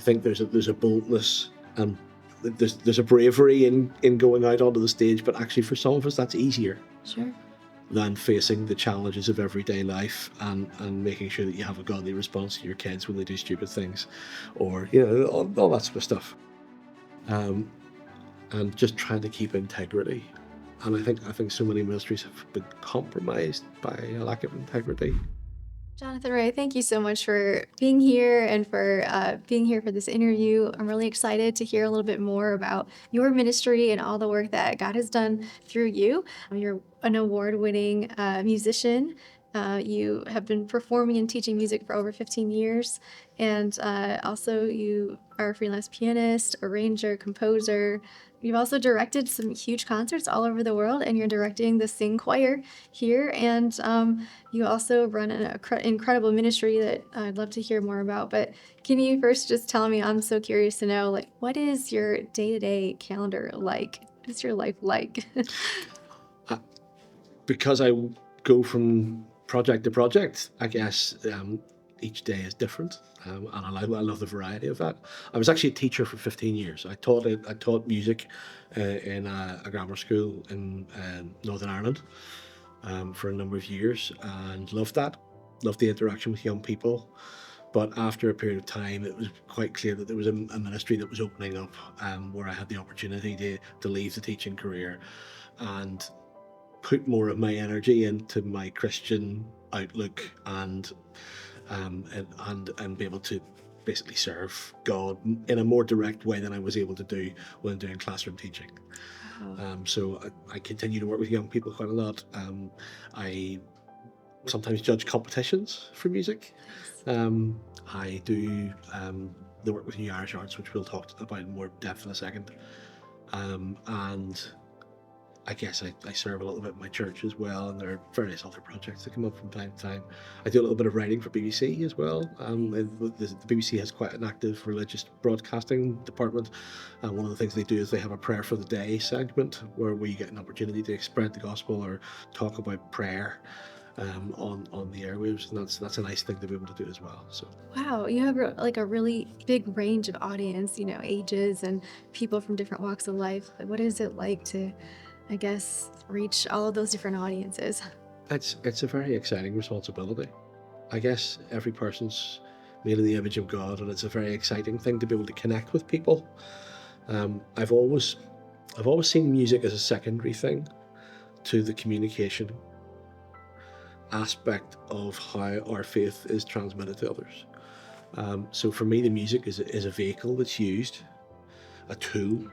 think there's a boldness and there's a bravery in going out onto the stage, but actually for some of us that's easier. Sure. Than facing the challenges of everyday life and making sure that you have a godly response to your kids when they do stupid things, or all that sort of stuff, and just trying to keep integrity. And I think so many ministries have been compromised by a lack of integrity. Jonathan Rea, thank you so much for being here and for being here for this interview. I'm really excited to hear a little bit more about your ministry and all the work that God has done through you. You're an award-winning musician. You have been performing and teaching music for over 15 years. And also you are a freelance pianist, arranger, composer. You've also directed some huge concerts all over the world, and you're directing the Sing Choir here. And you also run an incredible ministry that I'd love to hear more about. But can you first just tell me, I'm so curious to know, like, what is your day-to-day calendar like? What is your life like? Because I go from project to project, I guess each day is different, and I love the variety of that. I was actually a teacher for 15 years. I taught music in a grammar school in Northern Ireland for a number of years, and loved that. Loved the interaction with young people. But after a period of time, it was quite clear that there was a ministry that was opening up, where I had the opportunity to leave the teaching career and put more of my energy into my Christian outlook and be able to basically serve God in a more direct way than I was able to do when doing classroom teaching. Wow. So I continue to work with young people quite a lot. I sometimes judge competitions for music. I do the work with New Irish Arts, which we'll talk about in more depth in a second. And I guess I serve a little bit in my church as well, and there are various other projects that come up from time to time. I do a little bit of writing for BBC as well. The BBC has quite an active religious broadcasting department, and one of the things they do is they have a prayer for the day segment where we get an opportunity to spread the gospel or talk about prayer on the airwaves, and that's a nice thing to be able to do as well. So Wow, you have like a really big range of audience, ages and people from different walks of life. What is it like to, I guess, reach all of those different audiences? it's a very exciting responsibility. I guess every person's made in the image of God, and it's a very exciting thing to be able to connect with people. I've always seen music as a secondary thing to the communication aspect of how our faith is transmitted to others. So for me, the music is a vehicle that's used, a tool,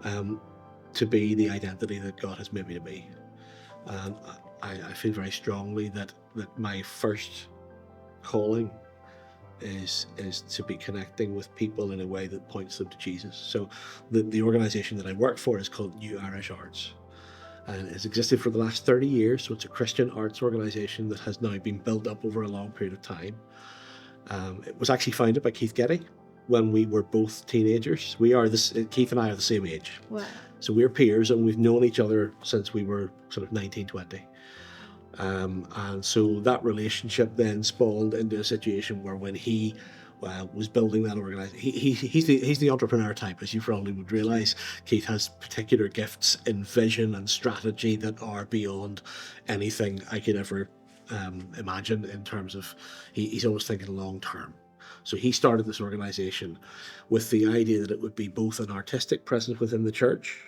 to be the identity that God has made me to be. And I feel very strongly that my first calling is to be connecting with people in a way that points them to Jesus. So the organization that I work for is called New Irish Arts, and it's existed for the last 30 years. So it's a Christian arts organization that has now been built up over a long period of time. It was actually founded by Keith Getty when we were both teenagers. Keith and I are the same age. Wow. So we're peers, and we've known each other since we were sort of 19, 20. And so that relationship then spawned into a situation where when he was building that organization, he's the entrepreneur type, as you probably would realize. Keith has particular gifts in vision and strategy that are beyond anything I could ever imagine in terms of, he's always thinking long term. So he started this organization with the idea that it would be both an artistic presence within the church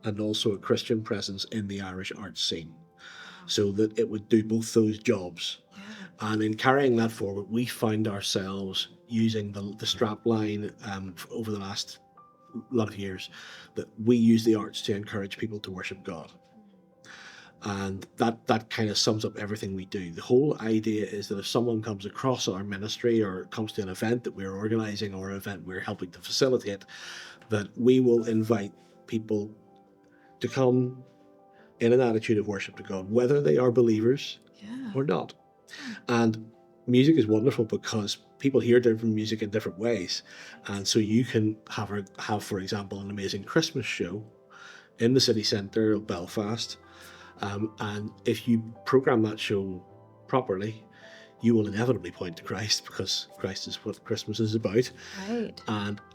and also a Christian presence in the Irish arts scene, so that it would do both those jobs. Yeah. And in carrying that forward, we found ourselves using the strap line over the last lot of years, that we use the arts to encourage people to worship God. And that kind of sums up everything we do. The whole idea is that if someone comes across our ministry or comes to an event that we're organizing or an event we're helping to facilitate, that we will invite people to come in an attitude of worship to God, whether they are believers or not. And music is wonderful because people hear different music in different ways. And so you can have, for example, an amazing Christmas show in the city centre of Belfast. And if you program that show properly, you will inevitably point to Christ, because Christ is what Christmas is about. Right.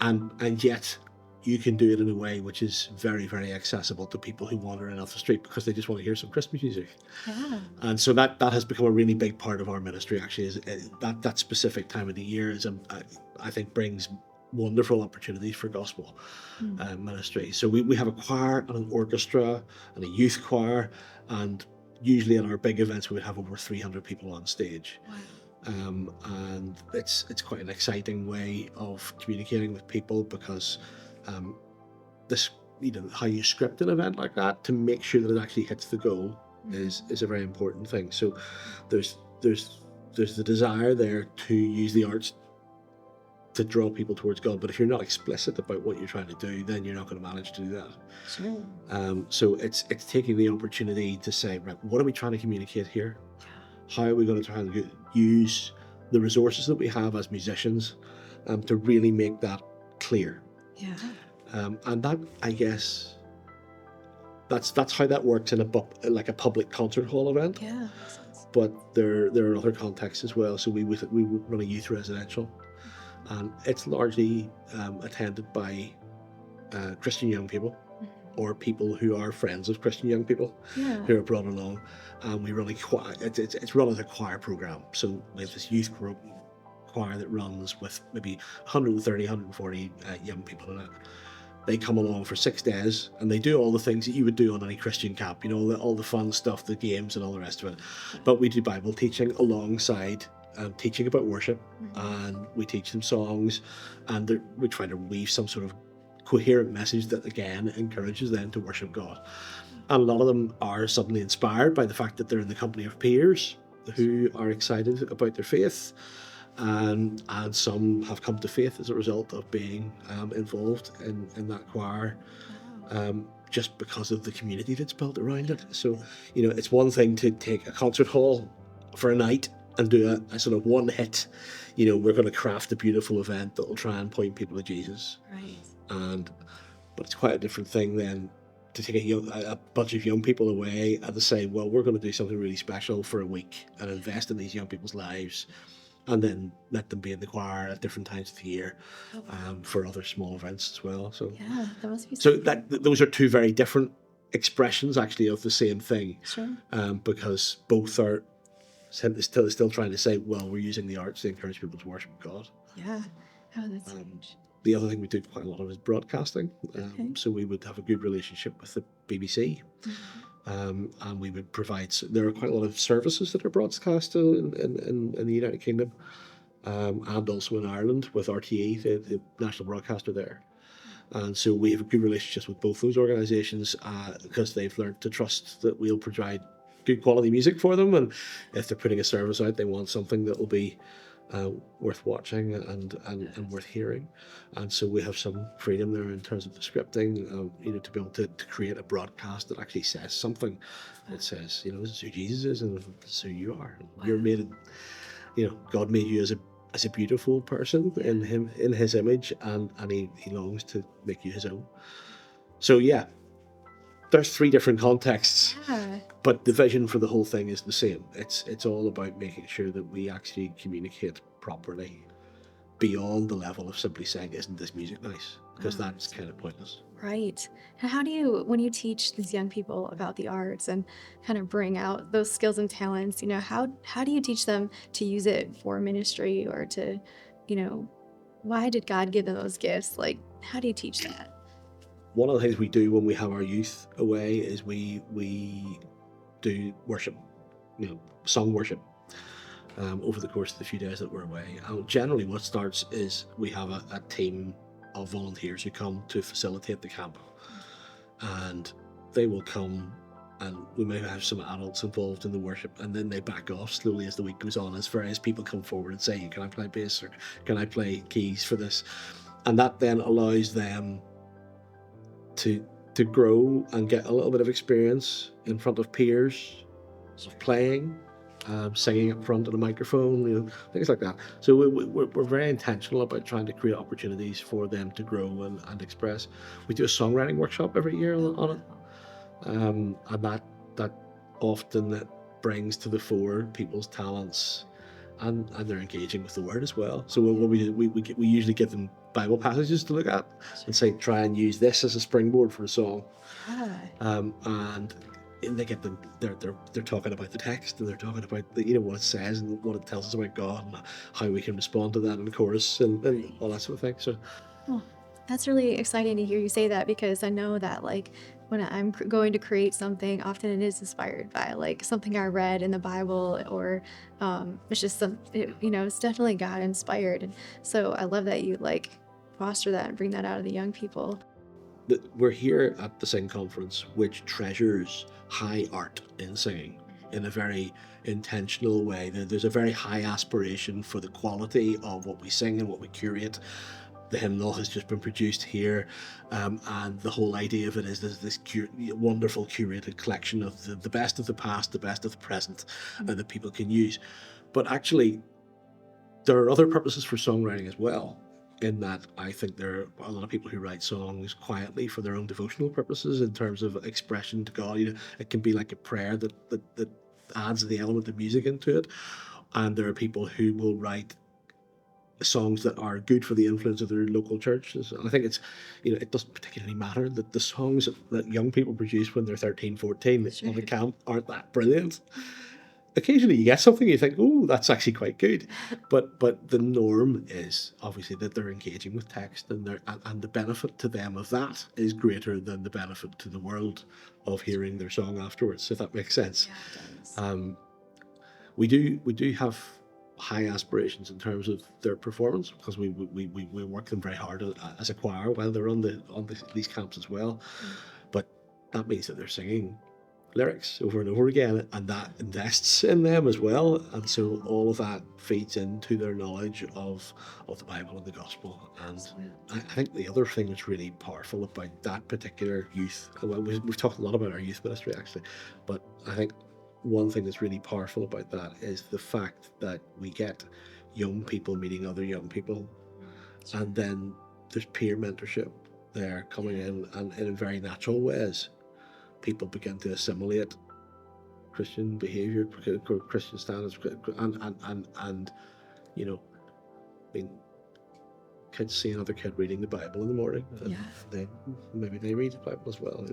And yet you can do it in a way which is very, very accessible to people who wander in off the street because they just want to hear some Christmas music. Yeah. And so that has become a really big part of our ministry. Actually, is that specific time of the year I think brings wonderful opportunities for gospel ministry. So we have a choir and an orchestra and a youth choir, and usually at our big events we would have over 300 people on stage. Wow. And it's quite an exciting way of communicating with people, because this, how you script an event like that to make sure that it actually hits the goal is a very important thing. So there's the desire there to use the arts to draw people towards God, but if you're not explicit about what you're trying to do, then you're not going to manage to do that. Sure. So it's taking the opportunity to say, right, what are we trying to communicate here? How are we going to try and use the resources that we have as musicians to really make that clear? Yeah. And that, I guess, that's how that works in a public concert hall event. Yeah. But there are other contexts as well. So we would run a youth residential, and it's largely attended by Christian young people, or people who are friends of Christian young people who are brought along. And we run a choir. It's run as a choir program. So we have this youth group choir that runs with maybe 130, 140 young people in it. They come along for 6 days, and they do all the things that you would do on any Christian camp, all the fun stuff, the games and all the rest of it. But we do Bible teaching alongside teaching about worship, and we teach them songs, and we try to weave some sort of coherent message that, again, encourages them to worship God. And a lot of them are suddenly inspired by the fact that they're in the company of peers who are excited about their faith. And some have come to faith as a result of being involved in that choir, just because of the community that's built around it. So, it's one thing to take a concert hall for a night and do a sort of one hit, we're going to craft a beautiful event that will try and point people to Jesus. Right. But it's quite a different thing then to take a bunch of young people away and to say, well, we're going to do something really special for a week and invest in these young people's lives, and then let them be in the choir at different times of the year for other small events as well. So Yeah, that must be so those are two very different expressions, actually, of the same thing. Sure. Because both are still trying to say, well, we're using the arts to encourage people to worship God. Yeah. Oh, that's huge. The other thing we do quite a lot of is broadcasting. So we would have a good relationship with the BBC. And we would provide. There are quite a lot of services that are broadcast in the United Kingdom, and also in Ireland with RTE, the national broadcaster there. And so we have good relationships with both those organisations, because they've learned to trust that we'll provide good quality music for them, and if they're putting a service out, they want something that will be worth watching and worth hearing. And so we have some freedom there in terms of the scripting, to be able to create a broadcast that actually says something. It says, this is who Jesus is, and this is who you are. And you're made, God made you as a beautiful person in his image, and he longs to make you his own. So yeah, there's 3 different contexts. Yeah. But the vision for the whole thing is the same. It's all about making sure that we actually communicate properly beyond the level of simply saying, isn't this music nice? Because that's kind of pointless. Right. And how do you, when you teach these young people about the arts and kind of bring out those skills and talents, how do you teach them to use it for ministry, or to, why did God give them those gifts? Like, how do you teach that? One of the things we do when we have our youth away is we do worship, song worship, over the course of the few days that we're away. And generally what starts is we have a team of volunteers who come to facilitate the camp, and they will come, and we may have some adults involved in the worship, and then they back off slowly as the week goes on, as various people come forward and say, can I play bass, or can I play keys for this? And that then allows them to grow and get a little bit of experience in front of peers of playing, singing up front on a microphone, things like that. So we're very intentional about trying to create opportunities for them to grow and express. We do a songwriting workshop every year on it, and that often brings to the fore people's talents and they're engaging with the word as well. So what we do, we usually give them Bible passages to look at and say, try and use this as a springboard for a song. Yeah. And they get them. They're talking about the text, and they're talking about the, what it says and what it tells us about God and how we can respond to that in the chorus and all that sort of thing. So Oh, that's really exciting to hear you say that, because I know that like when I'm going to create something, often it is inspired by like something I read in the Bible, or it's just it's definitely God inspired. And so I love that you like foster that and bring that out of the young people. we're here at the Sing Conference, which treasures high art in singing in a very intentional way. There's a very high aspiration for the quality of what we sing and what we curate. The hymnal has just been produced here, and the whole idea of it is there's this wonderful curated collection of the best of the past, the best of the present, that people can use. But actually, there are other purposes for songwriting as well. In that, I think there are a lot of people who write songs quietly for their own devotional purposes in terms of expression to God. It can be like a prayer that adds the element of music into it. And there are people who will write songs that are good for the influence of their local churches. And I think it doesn't particularly matter that the songs that young people produce when they're 13, 14 on the camp aren't that brilliant. Occasionally you get something you think, oh, that's actually quite good. But the norm is obviously that they're engaging with text, and the benefit to them of that is greater than the benefit to the world of hearing their song afterwards, if that makes sense. Yeah, it does. We do have high aspirations in terms of their performance, because we work them very hard as a choir while they're on these camps as well. But that means that they're singing lyrics over and over again, and that invests in them as well. And so all of that feeds into their knowledge of the Bible and the gospel. And I think the other thing that's really powerful about that particular youth, well, we've talked a lot about our youth ministry actually, but I think one thing that's really powerful about that is the fact that we get young people meeting other young people, and then there's peer mentorship there coming in, and in very natural ways people begin to assimilate Christian behavior, Christian standards, and I mean, kids see another kid reading the Bible in the morning, and maybe they read the Bible as well.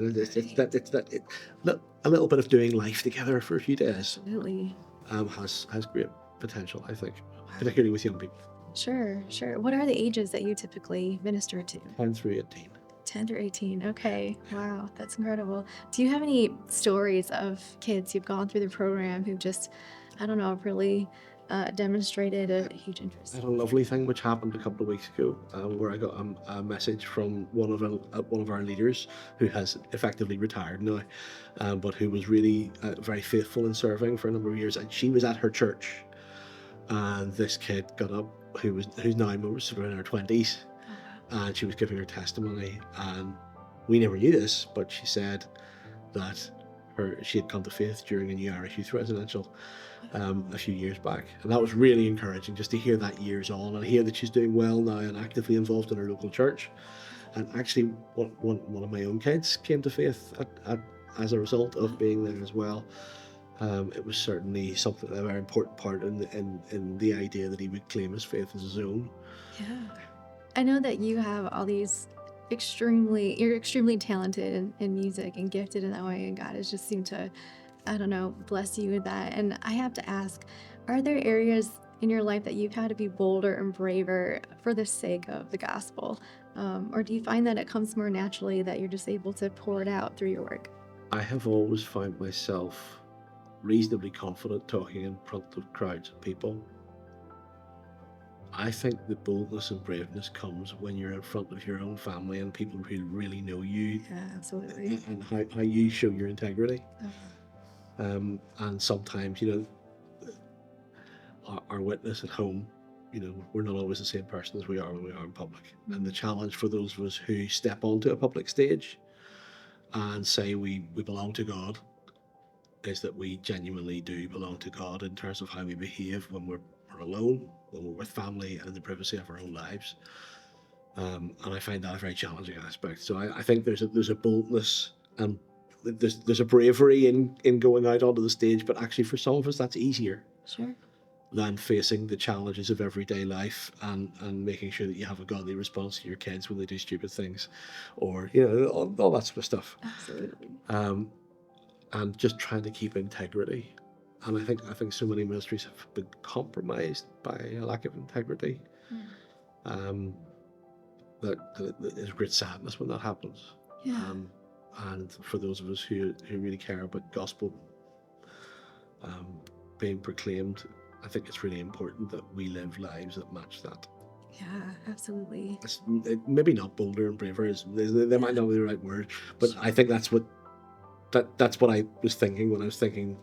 A little bit of doing life together for a few days. Absolutely. Has great potential, I think, particularly with young people. Sure. What are the ages that you typically minister to? 10 through 18. 10 to 18. Okay. Wow. That's incredible. Do you have any stories of kids who've gone through the program who just, I don't know, really demonstrated a huge I interest? had a lovely thing which happened a couple of weeks ago, where I got a message from one of our leaders who has effectively retired now, but who was really very faithful in serving for a number of years, and she was at her church, and this kid got up who's now most of in her 20s, and she was giving her testimony, and we never knew this, but she said that she had come to faith during a new Irish youth residential a few years back, and that was really encouraging just to hear that years on, and hear that she's doing well now and actively involved in her local church. And actually, one of my own kids came to faith as a result of being there as well. It was certainly something, a very important part in the idea that he would claim his faith as his own. Yeah. I know that you have all these you're extremely talented in music and gifted in that way, and God has just seemed to, I don't know, bless you with that. And I have to ask, are there areas in your life that you've had to be bolder and braver for the sake of the gospel? Or do you find that it comes more naturally, that you're just able to pour it out through your work? I have always found myself reasonably confident talking in front of crowds of people. I think the boldness and braveness comes when you're in front of your own family and people who really know you, Yeah, absolutely. and how you show your integrity. Okay. And sometimes, our witness at home, we're not always the same person as we are when we are in public. And the challenge for those of us who step onto a public stage and say we belong to God is that we genuinely do belong to God in terms of how we behave when we're alone, when we're with family, and in the privacy of our own lives. And I find that a very challenging aspect. So I think there's a boldness, and there's a bravery in going out onto the stage, but actually for some of us that's easier. Sure. than facing the challenges of everyday life and making sure that you have a godly response to your kids when they do stupid things, or all that sort of stuff. Absolutely. And just trying to keep integrity. And I think so many ministries have been compromised by a lack of integrity. Um, that is great sadness when that happens. Yeah. And for those of us who really care about gospel being proclaimed, I think it's really important that we live lives that match that. Yeah, absolutely. Maybe not bolder and braver. They might not be the right word, but I think that's what I was thinking when I was thinking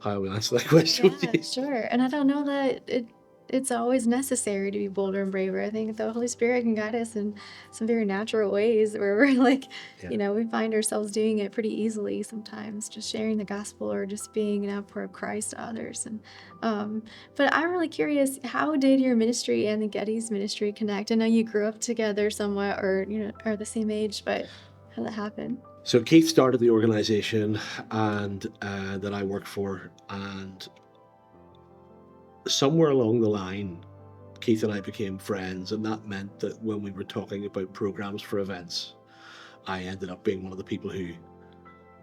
how I would answer that question. Yeah, sure. And I don't know that it's always necessary to be bolder and braver. I think the Holy Spirit can guide us in some very natural ways where we're like, Yeah. we find ourselves doing it pretty easily sometimes, just sharing the gospel or just being an outpour of Christ to others. And but I'm really curious, how did your ministry and the Getty's ministry connect? I know you grew up together somewhat, or are the same age, but how did that happen? So Keith started the organization and that I worked for, and somewhere along the line, Keith and I became friends, and that meant that when we were talking about programs for events, I ended up being one of the people who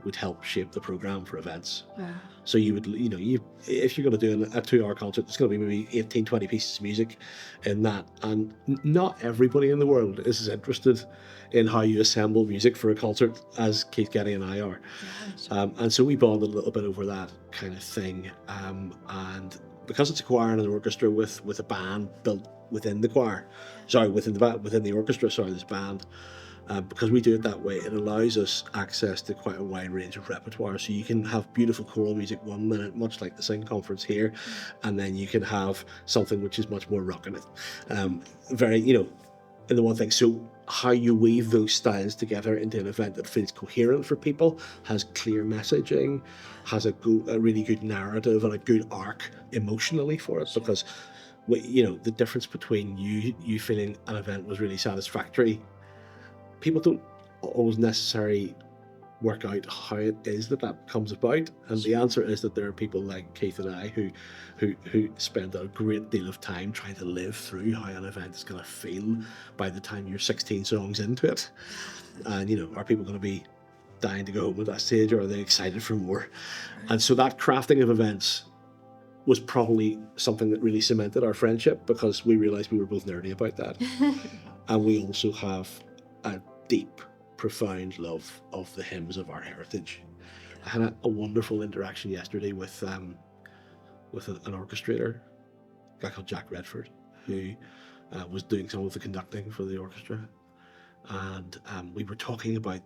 would help shape the program for events. Wow. So you would, if you're going to do a 2-hour concert, it's going to be maybe 18, 20 pieces of music in that. And not everybody in the world is as interested in how you assemble music for a concert as Keith Getty and I are. And so we bonded a little bit over that kind of thing. And because it's a choir and an orchestra with a band built within the choir, within the orchestra, this band, because we do it that way, it allows us access to quite a wide range of repertoire. So you can have beautiful choral music 1 minute, much like the Sing Conference here, and then you can have something which is much more rocking it. Very, in the one thing. So how you weave those styles together into an event that feels coherent for people, has clear messaging, has a really good narrative and a good arc emotionally for it, because the difference between you feeling an event was really satisfactory, people don't always necessarily work out how it is that comes about, and the answer is that there are people like Keith and I who spend a great deal of time trying to live through how an event is going to feel by the time you're 16 songs into it. And are people going to be dying to go home at that stage, or are they excited for more? And so that crafting of events was probably something that really cemented our friendship, because we realized we were both nerdy about that. And we also have a deep, profound love of the hymns of our heritage. I had a wonderful interaction yesterday with an orchestrator, a guy called Jack Redford, who was doing some of the conducting for the orchestra. And we were talking about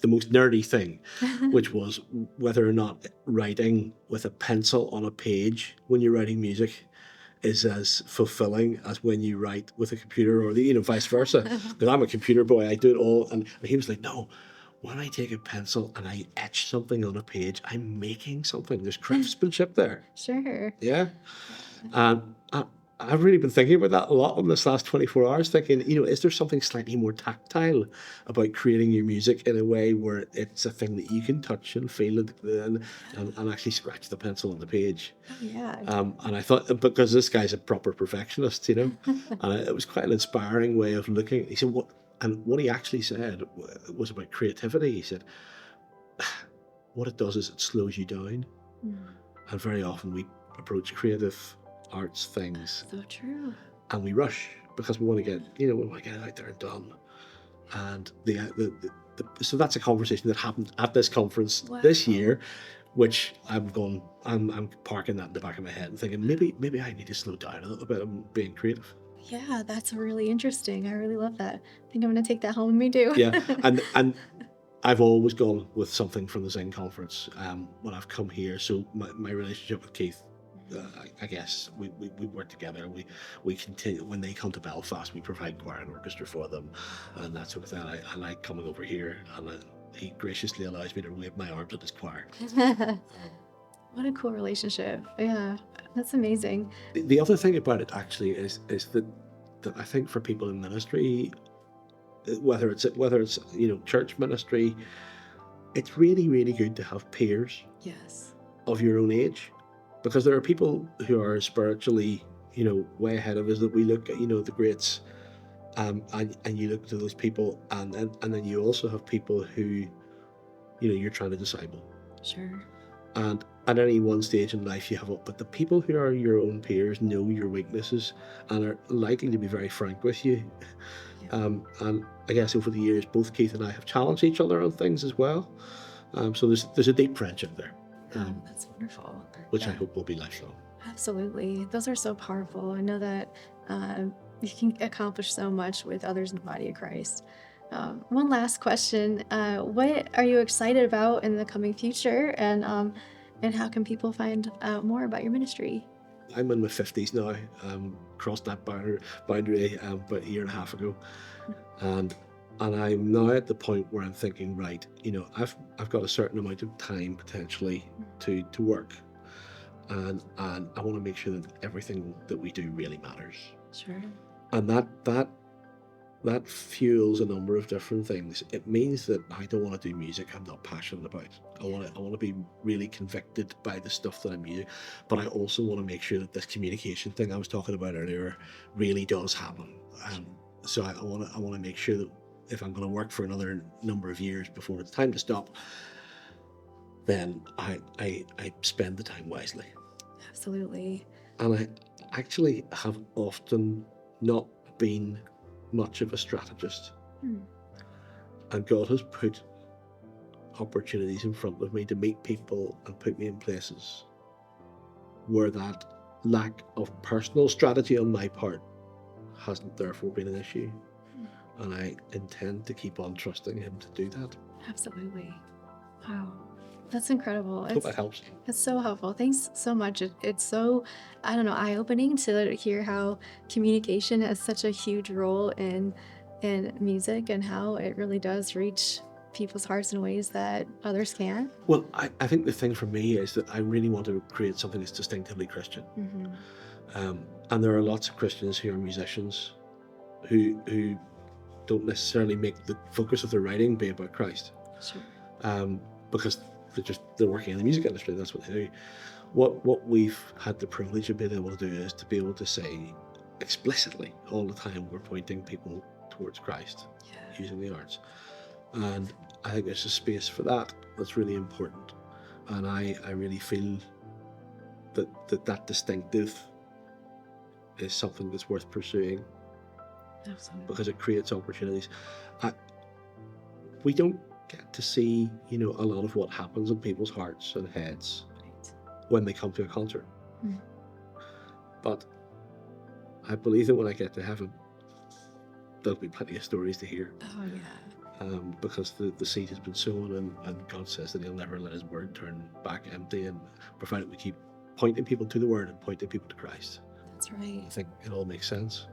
the most nerdy thing, which was whether or not writing with a pencil on a page when you're writing music is as fulfilling as when you write with a computer, or vice versa. Because I'm a computer boy, I do it all. And he was like, no, when I take a pencil and I etch something on a page, I'm making something. There's craftsmanship there. Sure. Yeah. And I've really been thinking about that a lot in this last 24 hours, thinking, is there something slightly more tactile about creating your music in a way where it's a thing that you can touch and feel and actually scratch the pencil on the page? Yeah. And I thought, because this guy's a proper perfectionist, and it was quite an inspiring way of looking. He said, what he actually said was about creativity. He said, what it does is it slows you down. And very often we approach creative arts things, So true. and we rush because we want to get it out there and done. And so that's a conversation that happened at this conference this year, which I'm parking that in the back of my head and thinking, maybe I need to slow down a little bit and being creative. Yeah, that's really interesting. I really love that. I think I'm going to take that home with me too. Yeah, and I've always gone with something from the Sing Conference when I've come here. So my relationship with Keith, I guess we work together. We continue when they come to Belfast. We provide choir and orchestra for them, and that sort of thing. I like coming over here, and he graciously allows me to wave my arms at his choir. What a cool relationship. Yeah, that's amazing. The other thing about it actually is that I think for people in ministry, whether it's church ministry, it's really, really good to have peers Yes. of your own age, because there are people who are spiritually, way ahead of us, that we look at, the greats, and you look to those people, and then you also have people who, you're trying to disciple. Sure. And at any one stage in life you have it, but the people who are your own peers know your weaknesses and are likely to be very frank with you. Yeah. And I guess over the years, both Keith and I have challenged each other on things as well. So there's a deep friendship there, That's wonderful. which I Yeah. hope will be lifelong. Absolutely. Those are so powerful. I know that you can accomplish so much with others in the body of Christ. One last question. What are you excited about in the coming future? And how can people find out more about your ministry? I'm in my 50s now. Crossed that boundary about a year and a half ago, and I'm now at the point where I'm thinking, right, I've got a certain amount of time potentially to work, and I want to make sure that everything that we do really matters, Sure. and that fuels a number of different things. It means that I don't want to do music I'm not passionate about. I want to be really convicted by the stuff that I'm using, but I also want to make sure that this communication thing I was talking about earlier really does happen. So I want to make sure that if I'm going to work for another number of years before it's time to stop, then I spend the time wisely. Absolutely. And I actually have often not been much of a strategist. Hmm. And God has put opportunities in front of me to meet people and put me in places where that lack of personal strategy on my part hasn't therefore been an issue. And I intend to keep on trusting Him to do that. Absolutely. Wow. That's incredible. I hope that helps. It's so helpful. Thanks so much. It's so, I don't know, eye-opening to hear how communication has such a huge role in music and how it really does reach people's hearts in ways that others can't. Well, I think the thing for me is that I really want to create something that's distinctively Christian. Mm-hmm. And there are lots of Christians who are musicians who don't necessarily make the focus of their writing be about Christ. Sure. Because they're working in the music industry. That's what they do. What we've had the privilege of being able to do is to be able to say explicitly all the time we're pointing people towards Christ using the arts, and I think there's a space for that that's really important, and I really feel that distinctive is something that's worth pursuing. Absolutely. Because it creates opportunities. We don't get to see, a lot of what happens in people's hearts and heads when they come to a concert. Mm. But I believe that when I get to heaven, there'll be plenty of stories to hear. Oh yeah. Because the seed has been sown, and God says that He'll never let His word turn back empty, and provided we keep pointing people to the word and pointing people to Christ. That's right. I think it all makes sense.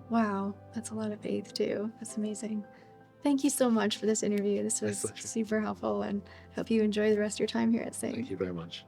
Wow. That's a lot of faith too. That's amazing. Thank you so much for this interview. This My was pleasure. super helpful, and hope you enjoy the rest of your time here at Sing. Thank you very much.